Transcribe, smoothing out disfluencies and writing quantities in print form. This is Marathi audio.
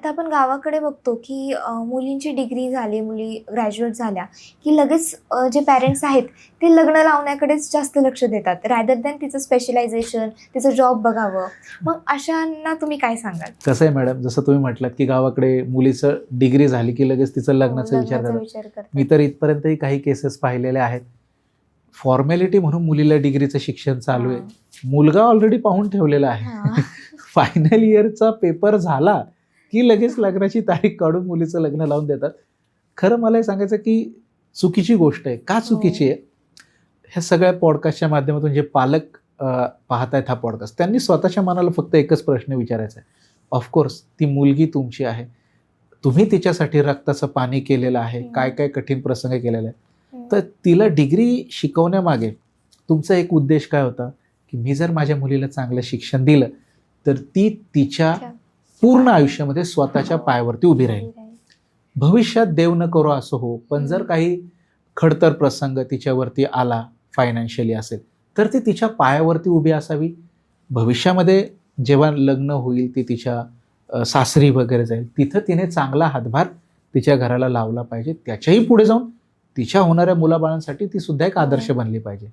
आता आपण गावाकडे बघतो, की मुलींची डिग्री झाली, मुली ग्रॅज्युएट झाल्या, की लगेच जे पॅरेंट्स आहेत, ते लग्न लावण्याकडेच जास्त लक्ष देतात, रॅदर दॅन तिचं स्पेशलायझेशन, तिचं जॉब बघावं. मग अशांना तुम्ही काय सांगाल? कसं आहे मॅडम, जसं तुम्ही म्हटलात, की गावाकडे मुलीचं डिग्री झाली की लगेच तिचं हो, लग्नाचा विचार लग्नाचा करतात. विचार करतात. मी तर इथपर्यंतही काही केसेस पाहिलेले आहेत. फॉर्मॅलिटी म्हणून मुलीला डिग्रीचं शिक्षण चालू आहे. मुलगा ऑलरेडी पाहून ठेवलेला आहे. हां. फायनल इयरचा पेपर झाला की लगेच लग्नाची तारीख काढून मुलीचं लग्न लावून देतात. खरं मला हे सांगायचं की चुकीची गोष्ट आहे. का चुकीची आहे? ह्या सगळ्या पॉडकास्टच्या माध्यमातून जे पालक पाहतायत हा पॉडकास्ट, त्यांनी स्वतःच्या मनाला फक्त एकच प्रश्न विचारायचा आहे. ऑफकोर्स ती मुलगी तुमची आहे. तुम्ही तिच्यासाठी रक्ताचं पाणी केलेलं आहे, काय काय कठीण प्रसंग केलेला आहे. तर तिला डिग्री शिकवण्यामागे तुमचा एक उद्देश काय होता, की मी जर माझ्या मुलीला चांगलं शिक्षण दिलं तर ती तिच्या पूर्ण आयुष्यामध्ये स्वतःच्या पायावरती उभी राहील. भविष्यात देव न करो असं हो, पण जर काही खडतर प्रसंग तिच्यावरती आला, फायनान्शियली असेल, तर ती तिच्या पायावरती उभी असावी. भविष्यामध्ये जेव्हा लग्न होईल, ती तिच्या सासरी वगैरे जाईल, तिथं तिने चांगला हातभार तिच्या घराला लावला पाहिजे. त्याच्याही पुढे जाऊन तिच्या होणाऱ्या मुलाबाळांसाठी ती सुद्धा एक आदर्श बनली पाहिजे.